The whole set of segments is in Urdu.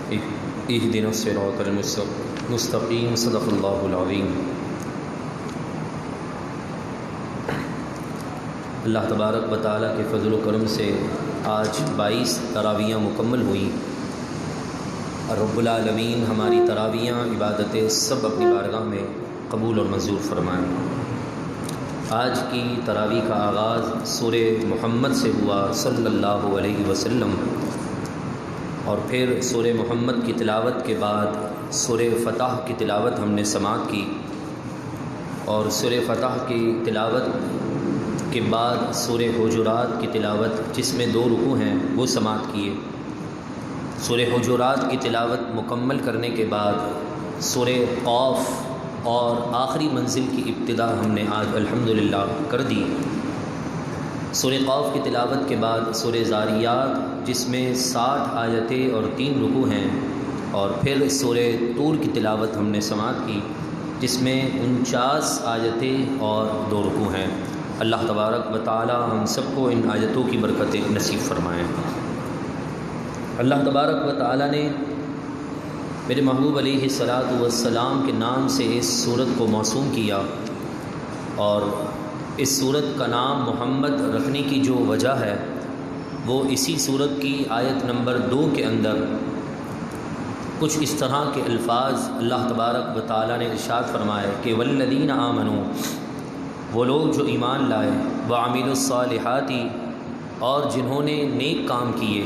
اهدنا الصراط المستقیم صدق اللہ العظیم۔ اللہ تبارک و تعالیٰ کے فضل و کرم سے آج 22 تراویحیں مکمل ہوئیں اور رب العالمین ہماری تراویحیں عبادتیں سب اپنی بارگاہ میں قبول اور منظور فرمائیں۔ آج کی تراویح کا آغاز سورہ محمد سے ہوا صلی اللہ علیہ وسلم، اور پھر سورہ محمد کی تلاوت کے بعد سورہ فتح کی تلاوت ہم نے سماعت کی، اور سورہ فتح کی تلاوت کے بعد سورہ حجرات کی تلاوت جس میں 2 رکوع ہیں وہ سماعت کیے۔ سورہ حجرات کی تلاوت مکمل کرنے کے بعد سورہ قاف اور آخری منزل کی ابتدا ہم نے آج الحمدللہ کر دی۔ سورہ قاف کی تلاوت کے بعد سورہ ذاریات جس میں 60 آیتیں اور 3 رکوع ہیں، اور پھر سورہ طور کی تلاوت ہم نے سماعت کی جس میں 49 آیتیں اور 2 رکوع ہیں۔ اللہ تبارک و تعالی ہم سب کو ان آیتوں کی برکتیں نصیب فرمائیں۔ اللہ تبارک و تعالی نے میرے محبوب علیہ الصلاۃ والسلام کے نام سے اس سورت کو موسوم کیا، اور اس سورت کا نام محمد رکھنے کی جو وجہ ہے وہ اسی سورت کی آیت نمبر 2 کے اندر کچھ اس طرح کے الفاظ اللہ تبارک و تعالی نے ارشاد فرمائے کہ والذین آمنوا، وہ لوگ جو ایمان لائے، وعملوا الصالحات، اور جنہوں نے نیک کام کیے،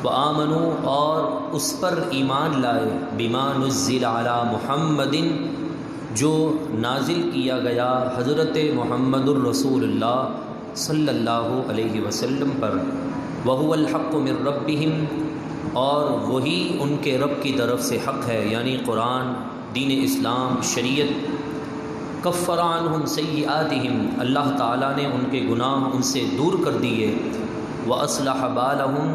وآمنوا، اور اس پر ایمان لائے، بما نزل علی محمد، جو نازل کیا گیا حضرت محمد الرسول اللہ صلی اللہ علیہ وسلم پر، وہو الحق من ربہم، اور وہی ان کے رب کی طرف سے حق ہے، یعنی قرآن، دین اسلام، شریعت۔ کفر عنہم سیئاتہم، اللہ تعالیٰ نے ان کے گناہ ان سے دور کر دیے، واصلح بالہم،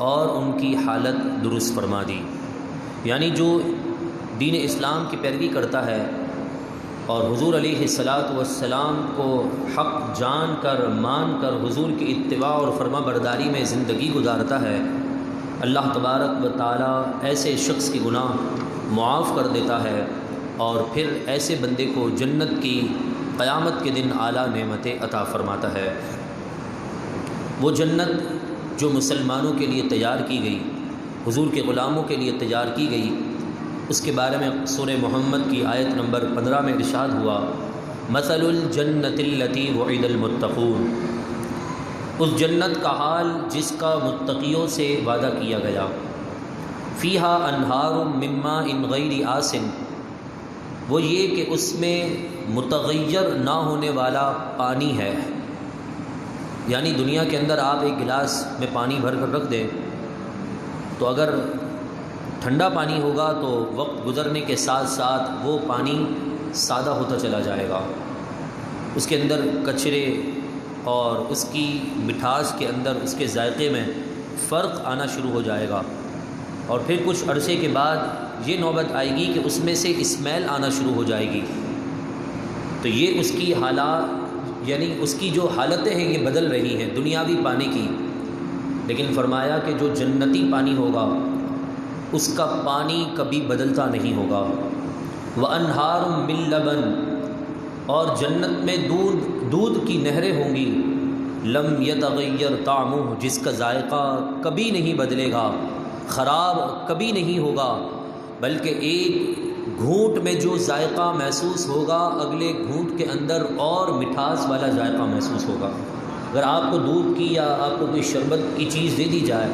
اور ان کی حالت درست فرما دی۔ یعنی جو دین اسلام کی پیروی کرتا ہے اور حضور علیہ الصلاۃ والسلام کو حق جان کر مان کر حضور کی اتباع اور فرما برداری میں زندگی گزارتا ہے، اللہ تبارک و تعالیٰ ایسے شخص کی گناہ معاف کر دیتا ہے، اور پھر ایسے بندے کو جنت کی قیامت کے دن اعلیٰ نعمتیں عطا فرماتا ہے۔ وہ جنت جو مسلمانوں کے لیے تیار کی گئی، حضور کے غلاموں کے لیے تیار کی گئی، اس کے بارے میں سورہ محمد کی آیت نمبر 15 میں ارشاد ہوا، مثل الجنت التی وعد المتقون، اس جنت کا حال جس کا متقیوں سے وعدہ کیا گیا، فیہا انہار من ماء غیر آسن، وہ یہ کہ اس میں متغیر نہ ہونے والا پانی ہے۔ یعنی دنیا کے اندر آپ ایک گلاس میں پانی بھر کر رکھ دیں تو اگر ٹھنڈا پانی ہوگا تو وقت گزرنے کے ساتھ ساتھ وہ پانی سادہ ہوتا چلا جائے گا، اس کے اندر کچرے اور اس کی مٹھاس کے اندر اس کے ذائقے میں فرق آنا شروع ہو جائے گا، اور پھر کچھ عرصے کے بعد یہ نوبت آئے گی کہ اس میں سے اسمیل آنا شروع ہو جائے گی۔ تو یہ اس کی حالات، یعنی اس کی جو حالتیں ہیں یہ بدل رہی ہیں دنیاوی پانی کی، لیکن فرمایا کہ جو جنتی پانی ہوگا اس کا پانی کبھی بدلتا نہیں ہوگا۔ وانہار من لبن، اور جنت میں دودھ کی نہریں ہوں گی، لم یتغیر طعمہ، جس کا ذائقہ کبھی نہیں بدلے گا، خراب کبھی نہیں ہوگا، بلکہ ایک گھونٹ میں جو ذائقہ محسوس ہوگا اگلے گھونٹ کے اندر اور مٹھاس والا ذائقہ محسوس ہوگا۔ اگر آپ کو دودھ کی یا آپ کو کوئی شربت کی چیز دے دی جائے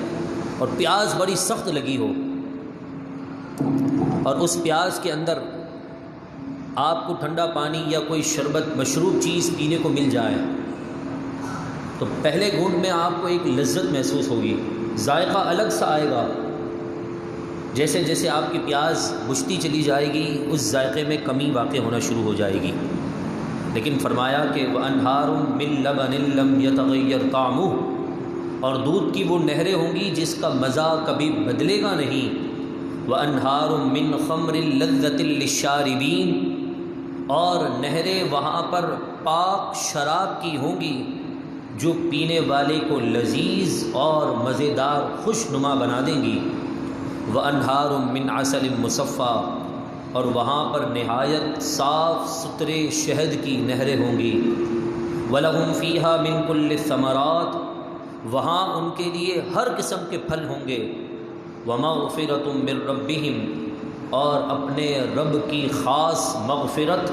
اور پیاس بڑی سخت لگی ہو، اور اس پیاس کے اندر آپ کو ٹھنڈا پانی یا کوئی شربت مشروب چیز پینے کو مل جائے، تو پہلے گھونٹ میں آپ کو ایک لذت محسوس ہوگی، ذائقہ الگ سا آئے گا، جیسے جیسے آپ کی پیاس بجھتی چلی جائے گی اس ذائقے میں کمی واقع ہونا شروع ہو جائے گی۔ لیکن فرمایا کہ وَأَنْهَارٌ مِّن لَبَنٍ لَّمْ يَتَغَيَّرْ طَعْمُهُ، اور دودھ کی وہ نہریں ہوں گی جس کا مزہ کبھی بدلے گا نہیں۔ وَأَنْهَارٌ مِّن خَمْرٍ لَذَّةٍ لِّلشَّارِبِينَ، اور نہریں وہاں پر پاک شراب کی ہوں گی جو پینے والے کو لذیذ اور مزیدار خوش نما بنا دیں گی۔ وانہار من عسل مصفی، اور وہاں پر نہایت صاف ستھرے شہد کی نہریں ہوں گی۔ وَلَهُمْ فِيهَا مِن كُلِّ الثَّمَرَاتِ، وہاں ان کے لیے ہر قسم کے پھل ہوں گے۔ وَمَغْفِرَةٌ مِّن رَّبِّهِمْ، اور اپنے رب کی خاص مغفرت۔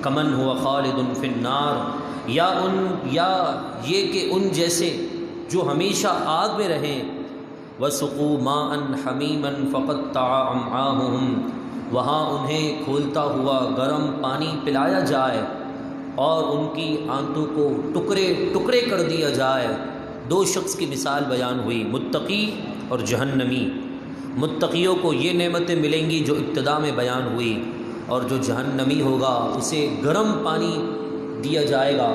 کمن ہوا خالد فی النار، یا یہ کہ ان جیسے جو ہمیشہ آگ میں رہیں۔ وَسُقُوا مَاءً حَمِيمًا فَقَطَّعَ أَمْعَاءَهُمْ، وہاں انہیں کھولتا ہوا گرم پانی پلایا جائے اور ان کی آنتوں کو ٹکڑے ٹکڑے کر دیا جائے۔ دو شخص کی مثال بیان ہوئی، متقی اور جہنمی۔ متقیوں کو یہ نعمتیں ملیں گی جو ابتدا میں بیان ہوئی، اور جو جہنمی ہوگا اسے گرم پانی دیا جائے گا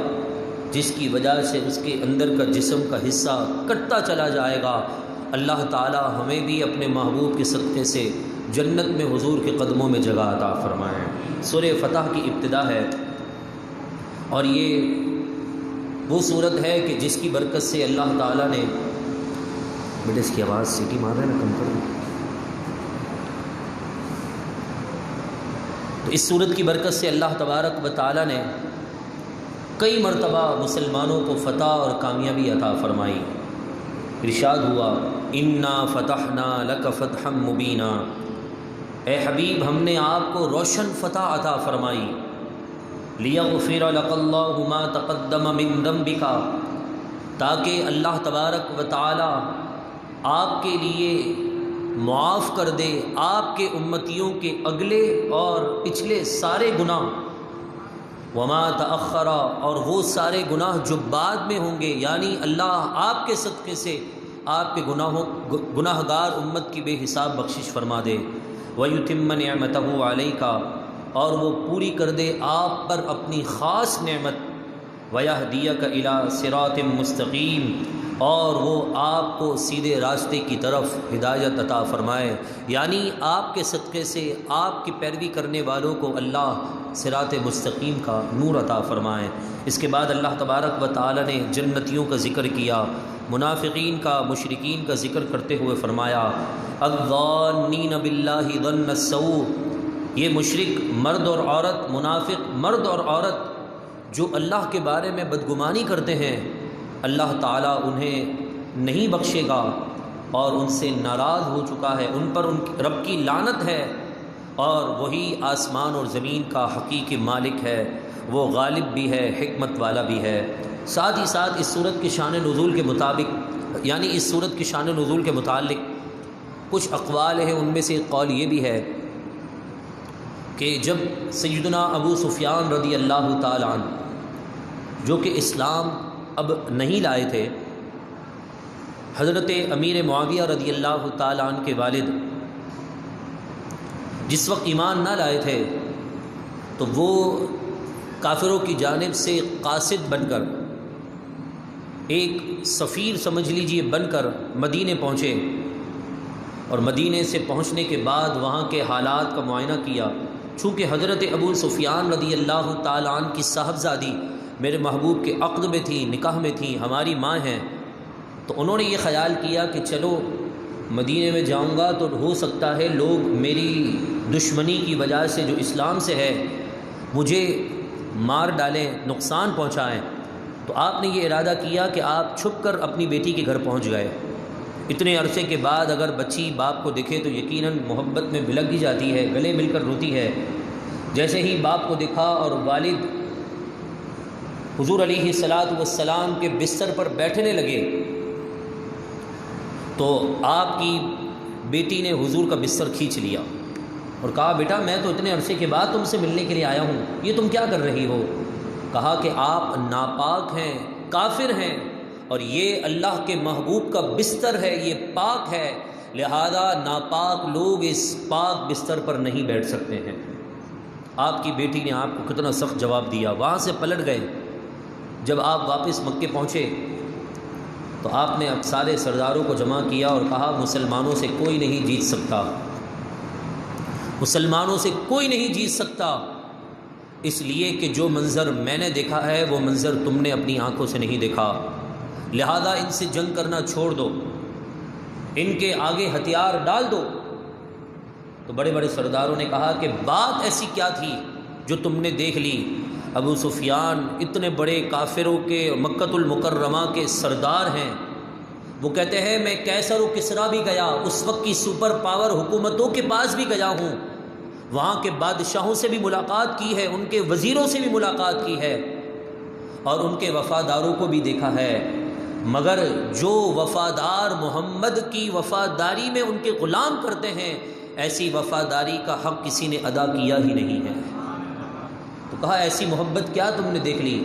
جس کی وجہ سے اس کے اندر کا جسم کا حصہ کٹتا چلا جائے گا۔ اللہ تعالی ہمیں بھی اپنے محبوب کے صدقے سے جنت میں حضور کے قدموں میں جگہ عطا فرمائیں۔ سورہ فتح کی ابتدا ہے، اور یہ وہ صورت ہے کہ جس کی برکت سے اللہ تعالیٰ نے، بیٹے اس کی آواز سیٹی مار رہے ہیں نا، کم کر دیں۔ تو اس صورت کی برکت سے اللہ تبارک و تعالیٰ نے کئی مرتبہ مسلمانوں کو فتح اور کامیابی عطا فرمائی۔ ارشاد ہوا، انا فتحنا لک فتحا مبینا، اے حبیب ہم نے آپ کو روشن فتح عطا فرمائی۔ لیغفر لک اللہ ما تقدم من ذنبک، تاکہ اللہ تبارک و تعالی آپ کے لیے معاف کر دے آپ کے امتیوں کے اگلے اور پچھلے سارے گناہ، وما تأخر، اور وہ سارے گناہ جو بعد میں ہوں گے، یعنی اللہ آپ کے صدقے سے آپ کے گناہ گار امت کی بے حساب بخشش فرما دے۔ وَيُتِمَّ نِعْمَتَهُ عَلَيْكَ، اور وہ پوری کر دے آپ پر اپنی خاص نعمت۔ وَيَهْدِيَكَ إِلَى صِرَاطٍ مُسْتَقِيمٍ، اور وہ آپ کو سیدھے راستے کی طرف ہدایت عطا فرمائے، یعنی آپ کے صدقے سے آپ کی پیروی کرنے والوں کو اللہ صراط مستقیم کا نور عطا فرمائے۔ اس کے بعد اللہ تبارک و تعالی نے جنتیوں کا ذکر کیا، منافقین کا، مشرکین کا ذکر کرتے ہوئے فرمایا، الظانین باللہ ظن السوء، یہ مشرک مرد اور عورت، منافق مرد اور عورت جو اللہ کے بارے میں بدگمانی کرتے ہیں، اللہ تعالیٰ انہیں نہیں بخشے گا اور ان سے ناراض ہو چکا ہے، ان پر ان رب کی لعنت ہے، اور وہی آسمان اور زمین کا حقیقی مالک ہے، وہ غالب بھی ہے، حکمت والا بھی ہے۔ ساتھ ہی ساتھ اس صورت کے شان نزول کے مطابق، یعنی اس صورت کی شان نزول کے متعلق کچھ اقوال ہیں، ان میں سے ایک قول یہ بھی ہے کہ جب سیدنا ابو سفیان رضی اللہ تعالیٰ عنہ، جو کہ اسلام اب نہیں لائے تھے، حضرت امیر معاویہ رضی اللہ تعالیٰ عنہ کے والد جس وقت ایمان نہ لائے تھے، تو وہ کافروں کی جانب سے قاصد بن کر، ایک سفیر سمجھ لیجئے بن کر مدینے پہنچے، اور مدینے سے پہنچنے کے بعد وہاں کے حالات کا معائنہ کیا۔ چونکہ حضرت ابو سفیان رضی اللہ تعالیٰ عنہ کی صاحبزادی میرے محبوب کے عقد میں تھی، نکاح میں تھی، ہماری ماں ہیں، تو انہوں نے یہ خیال کیا کہ چلو مدینے میں جاؤں گا تو ہو سکتا ہے لوگ میری دشمنی کی وجہ سے جو اسلام سے ہے مجھے مار ڈالیں، نقصان پہنچائیں۔ تو آپ نے یہ ارادہ کیا کہ آپ چھپ کر اپنی بیٹی کے گھر پہنچ گئے۔ اتنے عرصے کے بعد اگر بچی باپ کو دیکھے تو یقیناً محبت میں بلک ہی جاتی ہے، گلے مل کر روتی ہے۔ جیسے ہی باپ کو دیکھا اور والد حضور علیہ الصلاۃ والسلام کے بستر پر بیٹھنے لگے، تو آپ کی بیٹی نے حضور کا بستر کھینچ لیا اور کہا، بیٹا میں تو اتنے عرصے کے بعد تم سے ملنے کے لیے آیا ہوں، یہ تم کیا کر رہی ہو؟ کہا کہ آپ ناپاک ہیں، کافر ہیں، اور یہ اللہ کے محبوب کا بستر ہے، یہ پاک ہے، لہذا ناپاک لوگ اس پاک بستر پر نہیں بیٹھ سکتے ہیں۔ آپ کی بیٹی نے آپ کو کتنا سخت جواب دیا، وہاں سے پلٹ گئے۔ جب آپ واپس مکے پہنچے تو آپ نے اب سارے سرداروں کو جمع کیا اور کہا، مسلمانوں سے کوئی نہیں جیت سکتا، مسلمانوں سے کوئی نہیں جیت سکتا، اس لیے کہ جو منظر میں نے دیکھا ہے وہ منظر تم نے اپنی آنکھوں سے نہیں دیکھا، لہذا ان سے جنگ کرنا چھوڑ دو۔ ان کے آگے ہتھیار ڈال دو۔ تو بڑے بڑے سرداروں نے کہا کہ بات ایسی کیا تھی جو تم نے دیکھ لی؟ ابو سفیان اتنے بڑے کافروں کے مکۃ المکرمہ کے سردار ہیں، وہ کہتے ہیں میں کیسر و کسریٰ بھی گیا، اس وقت کی سپر پاور حکومتوں کے پاس بھی گیا ہوں، وہاں کے بادشاہوں سے بھی ملاقات کی ہے، ان کے وزیروں سے بھی ملاقات کی ہے، اور ان کے وفاداروں کو بھی دیکھا ہے، مگر جو وفادار محمد کی وفاداری میں ان کے غلام کرتے ہیں، ایسی وفاداری کا حق کسی نے ادا کیا ہی نہیں ہے۔ تو کہا ایسی محبت کیا تم نے دیکھ لی؟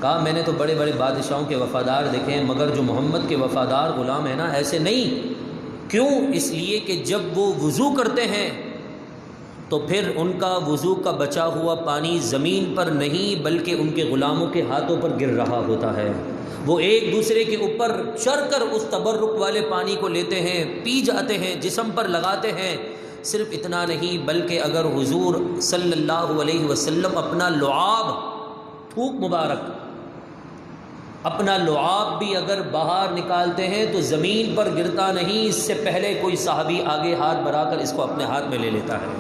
کہا میں نے تو بڑے بڑے بادشاہوں کے وفادار دیکھے ہیں، مگر جو محمد کے وفادار غلام ہیں نا، ایسے نہیں۔ کیوں؟ اس لیے کہ جب وہ وضو کرتے ہیں تو پھر ان کا وضو کا بچا ہوا پانی زمین پر نہیں بلکہ ان کے غلاموں کے ہاتھوں پر گر رہا ہوتا ہے، وہ ایک دوسرے کے اوپر چڑھ کر اس تبرک والے پانی کو لیتے ہیں، پی جاتے ہیں، جسم پر لگاتے ہیں۔ صرف اتنا نہیں بلکہ اگر حضور صلی اللہ علیہ وسلم اپنا لعاب، تھوک مبارک، اپنا لعاب بھی اگر باہر نکالتے ہیں تو زمین پر گرتا نہیں، اس سے پہلے کوئی صحابی آگے ہاتھ بڑھا کر اس کو اپنے ہاتھ میں لے لیتا ہے۔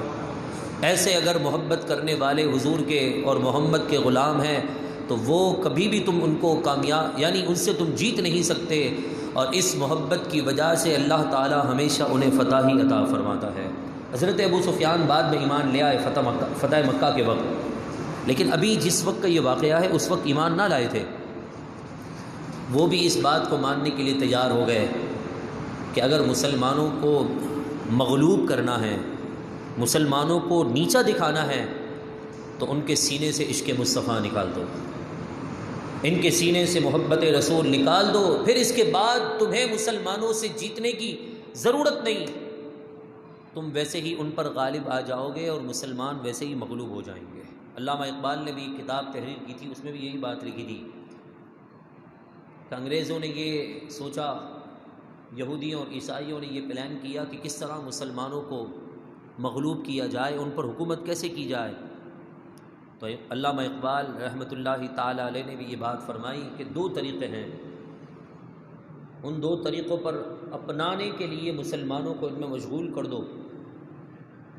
ایسے اگر محبت کرنے والے حضور کے اور محمد کے غلام ہیں تو وہ کبھی بھی تم ان کو کامیاب، یعنی ان سے تم جیت نہیں سکتے، اور اس محبت کی وجہ سے اللہ تعالی ہمیشہ انہیں فتح ہی عطا فرماتا ہے۔ حضرت ابو سفیان بعد میں ایمان لے آئے فتح مکہ کے وقت، لیکن ابھی جس وقت کا یہ واقعہ ہے اس وقت ایمان نہ لائے تھے۔ وہ بھی اس بات کو ماننے کے لیے تیار ہو گئے کہ اگر مسلمانوں کو مغلوب کرنا ہے، مسلمانوں کو نیچا دکھانا ہے، تو ان کے سینے سے عشق مصطفیٰ نکال دو، ان کے سینے سے محبت رسول نکال دو، پھر اس کے بعد تمہیں مسلمانوں سے جیتنے کی ضرورت نہیں، تم ویسے ہی ان پر غالب آ جاؤ گے اور مسلمان ویسے ہی مغلوب ہو جائیں گے۔ علامہ اقبال نے بھی کتاب تحریر کی تھی، اس میں بھی یہی بات لکھی تھی کہ انگریزوں نے یہ سوچا، یہودیوں اور عیسائیوں نے یہ پلان کیا کہ کس طرح مسلمانوں کو مغلوب کیا جائے، ان پر حکومت کیسے کی جائے۔ تو علامہ اقبال رحمۃ اللہ تعالی علیہ نے بھی یہ بات فرمائی کہ دو طریقے ہیں، ان دو طریقوں پر اپنانے کے لیے مسلمانوں کو ان میں مشغول کر دو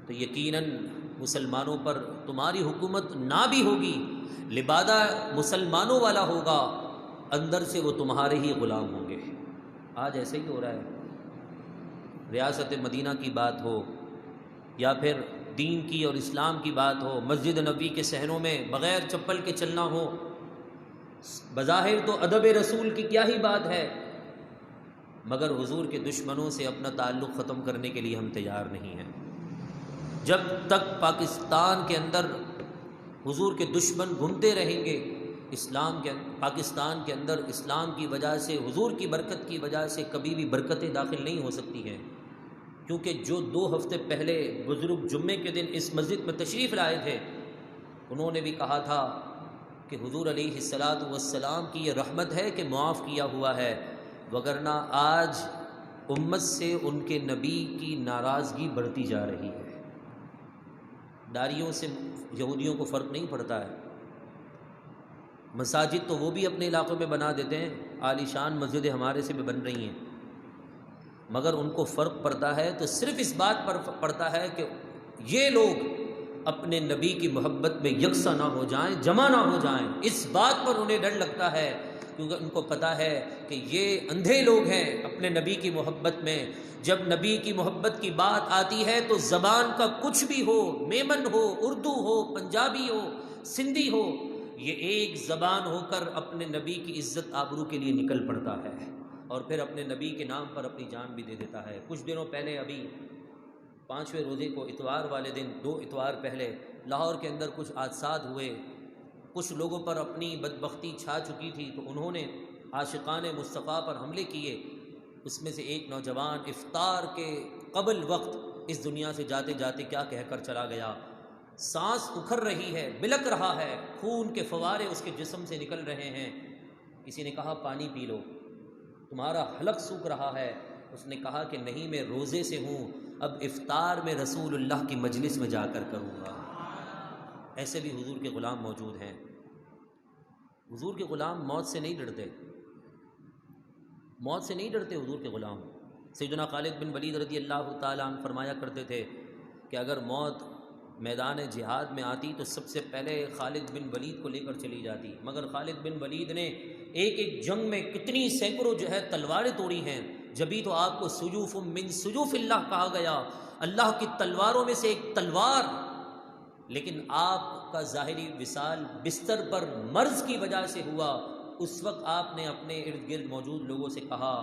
تو یقیناً مسلمانوں پر تمہاری حکومت نہ بھی ہوگی، لبادہ مسلمانوں والا ہوگا، اندر سے وہ تمہارے ہی غلام ہوں گے۔ آج ایسے ہی ہو رہا ہے، ریاست مدینہ کی بات ہو یا پھر دین کی اور اسلام کی بات ہو، مسجد نبوی کے صحنوں میں بغیر چپل کے چلنا ہو، بظاہر تو ادب رسول کی کیا ہی بات ہے، مگر حضور کے دشمنوں سے اپنا تعلق ختم کرنے کے لیے ہم تیار نہیں ہیں۔ جب تک پاکستان کے اندر حضور کے دشمن گھومتے رہیں گے، پاکستان کے اندر اسلام کی وجہ سے، حضور کی برکت کی وجہ سے کبھی بھی برکتیں داخل نہیں ہو سکتی ہیں، کیونکہ جو 2 ہفتے پہلے بزرگ جمعے کے دن اس مسجد میں تشریف لائے تھے، انہوں نے بھی کہا تھا کہ حضور علیہ الصلاۃ والسلام کی یہ رحمت ہے کہ معاف کیا ہوا ہے، وگرنہ آج امت سے ان کے نبی کی ناراضگی بڑھتی جا رہی ہے۔ داڑھیوں سے یہودیوں کو فرق نہیں پڑتا ہے، مساجد تو وہ بھی اپنے علاقوں میں بنا دیتے ہیں، عالی شان مسجدیں ہمارے سے بھی بن رہی ہیں، مگر ان کو فرق پڑتا ہے تو صرف اس بات پر پڑتا ہے کہ یہ لوگ اپنے نبی کی محبت میں یکساں نہ ہو جائیں، جمع نہ ہو جائیں، اس بات پر انہیں ڈر لگتا ہے، کیونکہ ان کو پتہ ہے کہ یہ اندھے لوگ ہیں اپنے نبی کی محبت میں۔ جب نبی کی محبت کی بات آتی ہے تو زبان کا کچھ بھی ہو، میمن ہو، اردو ہو، پنجابی ہو، سندھی ہو، یہ ایک زبان ہو کر اپنے نبی کی عزت آبرو کے لیے نکل پڑتا ہے، اور پھر اپنے نبی کے نام پر اپنی جان بھی دے دیتا ہے۔ کچھ دنوں پہلے، ابھی 5ویں روزے کو اتوار والے دن، 2 اتوار پہلے لاہور کے اندر کچھ حادثات ہوئے، کچھ لوگوں پر اپنی بدبختی چھا چکی تھی تو انہوں نے عاشقان مصطفیٰ پر حملے کیے۔ اس میں سے ایک نوجوان افطار کے قبل وقت اس دنیا سے جاتے جاتے کیا کہہ کر چلا گیا، سانس اکھڑ رہی ہے، بلک رہا ہے، خون کے فوارے اس کے جسم سے نکل رہے ہیں، کسی نے کہا پانی پی لو، تمہارا حلق سوکھ رہا ہے، اس نے کہا کہ نہیں، میں روزے سے ہوں، اب افطار میں رسول اللہ کی مجلس میں جا کر کروں گا۔ ایسے بھی حضور کے غلام موجود ہیں۔ حضور کے غلام موت سے نہیں ڈرتے، موت سے نہیں ڈرتے حضور کے غلام، سیدنا خالد بن ولید رضی اللہ تعالیٰ عنہ فرمایا کرتے تھے کہ اگر موت میدان جہاد میں آتی تو سب سے پہلے خالد بن ولید کو لے کر چلی جاتی، مگر خالد بن ولید نے ایک ایک جنگ میں کتنی سینکڑوں جو ہے تلواریں توڑی ہیں، جبھی تو آپ کو سیوف من سیوف اللہ کہا گیا، اللہ کی تلواروں میں سے ایک تلوار۔ لیکن آپ کا ظاہری وصال بستر پر مرض کی وجہ سے ہوا، اس وقت آپ نے اپنے ارد گرد موجود لوگوں سے کہا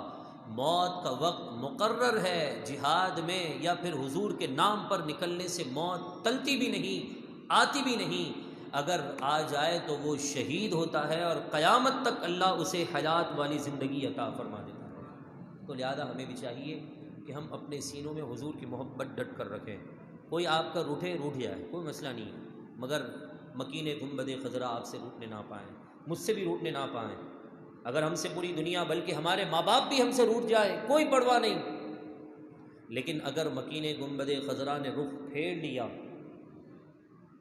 موت کا وقت مقرر ہے جہاد میں، یا پھر حضور کے نام پر نکلنے سے موت ٹلتی بھی نہیں، آتی بھی نہیں، اگر آ جائے تو وہ شہید ہوتا ہے اور قیامت تک اللہ اسے حیات والی زندگی عطا فرما دیتا ہے۔ تو لہذا ہمیں بھی چاہیے کہ ہم اپنے سینوں میں حضور کی محبت ڈٹ کر رکھیں۔ کوئی آپ کا روٹھے روٹھ جائے، کوئی مسئلہ نہیں ہے، مگر مکین گنبد خضرا آپ سے روٹنے نہ پائیں، مجھ سے بھی روٹنے نہ پائیں۔ اگر ہم سے پوری دنیا بلکہ ہمارے ماں باپ بھی ہم سے روٹھ جائے کوئی پرواہ نہیں، لیکن اگر مکین گنبد خضرا نے رخ پھیر لیا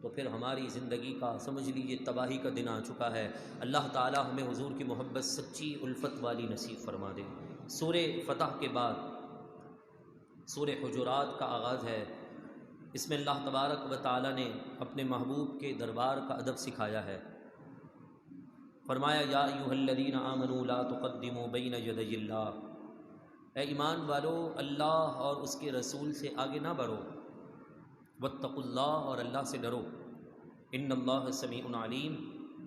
تو پھر ہماری زندگی کا سمجھ لیجیے تباہی کا دن آ چکا ہے۔ اللہ تعالی ہمیں حضور کی محبت سچی الفت والی نصیب فرما دے۔ سورہ فتح کے بعد سورہ حجرات کا آغاز ہے، اس میں اللہ تبارک و تعالی نے اپنے محبوب کے دربار کا ادب سکھایا ہے۔ فرمایا یا ایھا الذین آمنوا لا تقدموا بین یدی اللہ، اے ایمان والو اللہ اور اس کے رسول سے آگے نہ بڑھو، واتقوا اللہ اور اللہ سے ڈرو، ان اللہ سمیع علیم،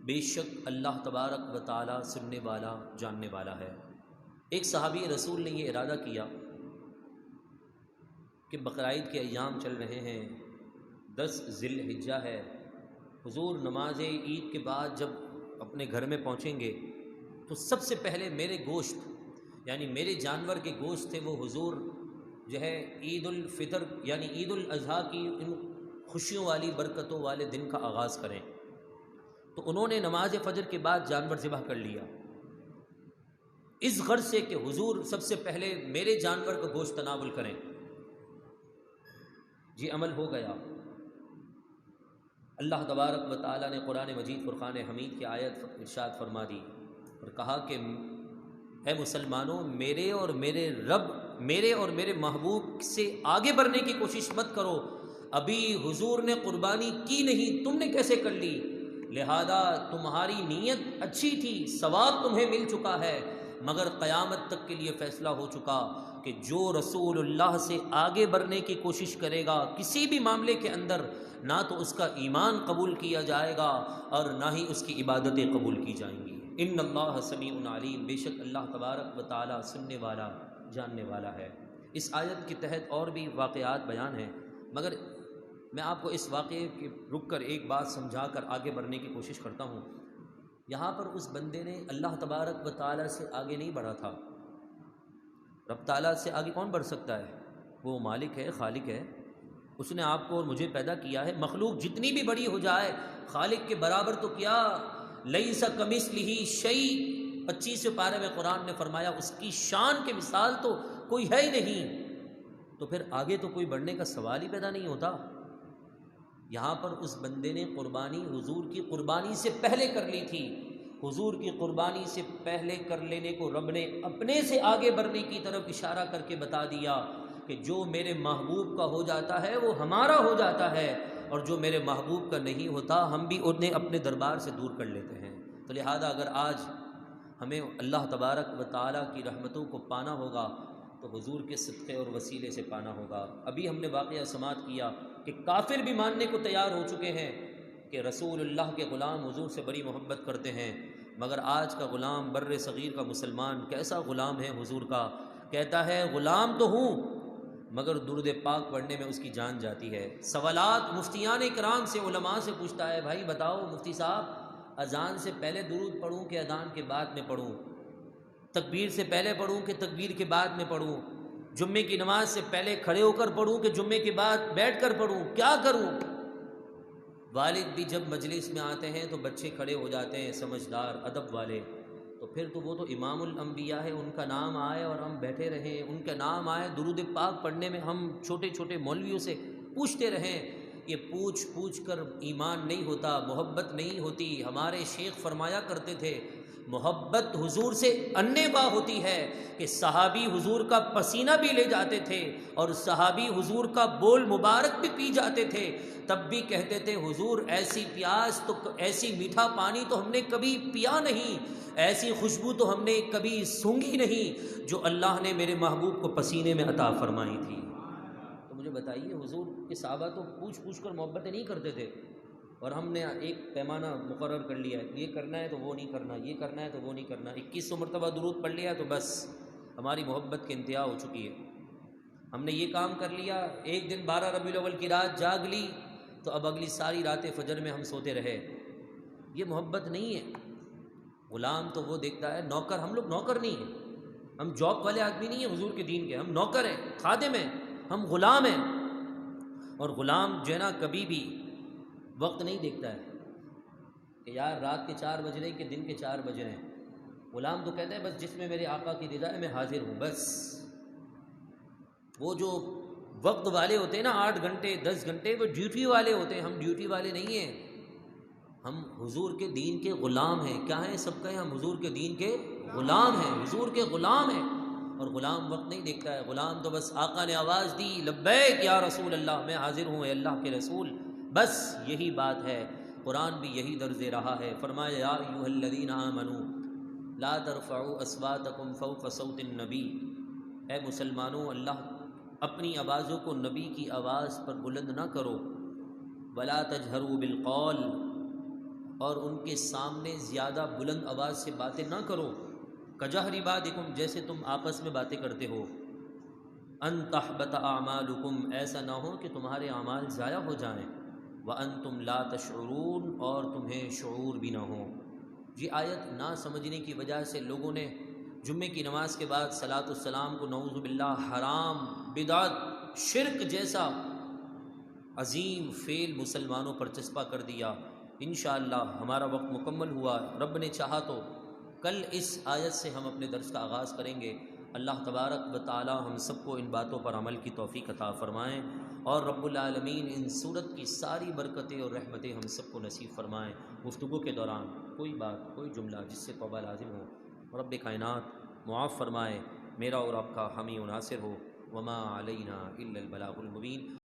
بے شک اللہ تبارک و تعالی سننے والا جاننے والا ہے۔ ایک صحابی رسول نے یہ ارادہ کیا کہ بقرعید کے ایام چل رہے ہیں، 10 ذی الحجہ ہے، حضور نماز عید کے بعد جب اپنے گھر میں پہنچیں گے تو سب سے پہلے میرے گوشت یعنی میرے جانور کے گوشت تھے وہ حضور جو ہے عید الفطر یعنی عید الاضحیٰ کی ان خوشیوں والی برکتوں والے دن کا آغاز کریں۔ تو انہوں نے نماز فجر کے بعد جانور ذبح کر لیا، اس غرض سے کہ حضور سب سے پہلے میرے جانور کا گوشت تناول کریں۔ جی عمل ہو گیا۔ اللہ تبارک و تعالیٰ نے قرآن مجید فرقان حمید کی آیت ارشاد فرما دی اور کہا کہ اے مسلمانوں میرے اور میرے محبوب سے آگے بڑھنے کی کوشش مت کرو، ابھی حضور نے قربانی کی نہیں، تم نے کیسے کر لی؟ لہذا تمہاری نیت اچھی تھی، ثواب تمہیں مل چکا ہے، مگر قیامت تک کے لیے فیصلہ ہو چکا کہ جو رسول اللہ سے آگے بڑھنے کی کوشش کرے گا کسی بھی معاملے کے اندر، نہ تو اس کا ایمان قبول کیا جائے گا اور نہ ہی اس کی عبادتیں قبول کی جائیں گی۔ ان اللہ سمیع علیم، بے شک اللہ تبارک و تعالی سننے والا جاننے والا ہے۔ اس آیت کے تحت اور بھی واقعات بیان ہیں، مگر میں آپ کو اس واقعے کے رک کر ایک بات سمجھا کر آگے بڑھنے کی کوشش کرتا ہوں۔ یہاں پر اس بندے نے اللہ تبارک و تعالی سے آگے نہیں بڑھا تھا۔ رب تعالیٰ سے آگے کون بڑھ سکتا ہے؟ وہ مالک ہے، خالق ہے، اس نے آپ کو اور مجھے پیدا کیا ہے۔ مخلوق جتنی بھی بڑی ہو جائے خالق کے برابر تو کیا، لیس کمثلہ شیء 25 پارے میں قرآن نے فرمایا اس کی شان کے مثال تو کوئی ہے ہی نہیں، تو پھر آگے تو کوئی بڑھنے کا سوال ہی پیدا نہیں ہوتا۔ یہاں پر اس بندے نے قربانی حضور کی قربانی سے پہلے کر لی تھی، حضور کی قربانی سے پہلے کر لینے کو رب نے اپنے سے آگے بڑھنے کی طرف اشارہ کر کے بتا دیا کہ جو میرے محبوب کا ہو جاتا ہے وہ ہمارا ہو جاتا ہے، اور جو میرے محبوب کا نہیں ہوتا ہم بھی انہیں اپنے دربار سے دور کر لیتے ہیں۔ تو لہذا اگر آج ہمیں اللہ تبارک و تعالیٰ کی رحمتوں کو پانا ہوگا تو حضور کے صدقے اور وسیلے سے پانا ہوگا۔ ابھی ہم نے واقعہ سماعت کیا کہ کافر بھی ماننے کو تیار ہو چکے ہیں کہ رسول اللہ کے غلام حضور سے بڑی محبت کرتے ہیں، مگر آج کا غلام بر صغیر کا مسلمان کیسا غلام ہے حضور کا، کہتا ہے غلام تو ہوں مگر درود پاک پڑھنے میں اس کی جان جاتی ہے۔ سوالات مفتیان کرام سے علماء سے پوچھتا ہے، بھائی بتاؤ مفتی صاحب اذان سے پہلے درود پڑھوں کہ اذان کے بعد میں پڑھوں، تکبیر سے پہلے پڑھوں کہ تکبیر کے بعد میں پڑھوں، جمعے کی نماز سے پہلے کھڑے ہو کر پڑھوں کہ جمعے کے بعد بیٹھ کر پڑھوں، کیا کروں؟ والد بھی جب مجلس میں آتے ہیں تو بچے کھڑے ہو جاتے ہیں سمجھدار ادب والے، تو پھر تو وہ تو امام الانبیاء ہے، ان کا نام آئے اور ہم بیٹھے رہیں، ان کا نام آئے درود پاک پڑھنے میں ہم چھوٹے چھوٹے مولویوں سے پوچھتے رہیں، یہ پوچھ کر ایمان نہیں ہوتا، محبت نہیں ہوتی۔ ہمارے شیخ فرمایا کرتے تھے محبت حضور سے انے با ہوتی ہے کہ صحابی حضور کا پسینہ بھی لے جاتے تھے اور صحابی حضور کا بول مبارک بھی پی جاتے تھے، تب بھی کہتے تھے حضور ایسی پیاس تو، ایسی میٹھا پانی تو ہم نے کبھی پیا نہیں، ایسی خوشبو تو ہم نے کبھی سونگھی نہیں جو اللہ نے میرے محبوب کو پسینے میں عطا فرمائی تھی۔ تو مجھے بتائیے، حضور کے صحابہ تو پوچھ پوچھ کر محبتیں نہیں کرتے تھے، اور ہم نے ایک پیمانہ مقرر کر لیا ہے، یہ کرنا ہے تو وہ نہیں کرنا، یہ کرنا ہے تو وہ نہیں کرنا، 2100 مرتبہ درود پڑھ لیا تو بس ہماری محبت کی انتہا ہو چکی ہے۔ ہم نے یہ کام کر لیا، ایک دن 12 ربیع الاول کی رات جاگ لی تو اب اگلی ساری راتیں فجر میں ہم سوتے رہے، یہ محبت نہیں ہے۔ غلام تو وہ دیکھتا ہے، نوکر، ہم لوگ نوکر نہیں ہیں، ہم جاب والے آدمی نہیں ہیں حضور کے دین کے، ہم نوکر ہیں، خادم ہیں، ہم غلام ہیں۔ اور غلام جو ہے نا کبھی بھی وقت نہیں دیکھتا ہے کہ یار رات کے 4 بج رہے ہیں کہ دن کے 4 بج رہے ہیں، غلام تو کہتا ہے بس جس میں میرے آقا کی رضا ہے میں حاضر ہوں بس۔ وہ جو وقت والے ہوتے ہیں نا 8 گھنٹے 10 گھنٹے، وہ ڈیوٹی والے ہوتے ہیں، ہم ڈیوٹی والے نہیں ہیں، ہم حضور کے دین کے غلام ہیں۔ کیا ہیں سب کہیں، ہم حضور کے دین کے غلام ہیں، حضور کے غلام ہیں۔ اور غلام وقت نہیں دیکھتا ہے، غلام تو بس آقا نے آواز دی لبیک یا رسول اللہ، میں حاضر ہوں اے اللہ کے رسول، بس یہی بات ہے۔ قرآن بھی یہی درج دے رہا ہے، فرمایا یا ایھا الذین آمنوا لا ترفعوا اصواتکم فوق صوت النبی، اے مسلمانوں اللہ اپنی آوازوں کو نبی کی آواز پر بلند نہ کرو، ولا تجہروا بالقول، اور ان کے سامنے زیادہ بلند آواز سے باتیں نہ کرو، کجہر بعضکم، جیسے تم آپس میں باتیں کرتے ہو، ان تحبط اعمالکم، ایسا نہ ہو کہ تمہارے اعمال ضائع ہو جائیں، وانتم لا تشعرون، اور تمہیں شعور بھی نہ ہو۔ یہ آیت نہ سمجھنے کی وجہ سے لوگوں نے جمعے کی نماز کے بعد صلاۃ السلام کو نعوذ باللہ حرام، بدعت، شرک جیسا عظیم فعل مسلمانوں پر چسپاں کر دیا۔ انشاءاللہ ہمارا وقت مکمل ہوا، رب نے چاہا تو کل اس آیت سے ہم اپنے درس کا آغاز کریں گے۔ اللہ تبارک و تعالی ہم سب کو ان باتوں پر عمل کی توفیق عطا فرمائیں، اور رب العالمین ان سورت کی ساری برکتیں اور رحمتیں ہم سب کو نصیب فرمائیں۔ گفتگو کے دوران کوئی بات، کوئی جملہ جس سے توبہ لازم ہو، رب کائنات معاف فرمائے، میرا اور آپ کا حامی و ناصر ہو۔ وما علینا الا البلاغ المبین۔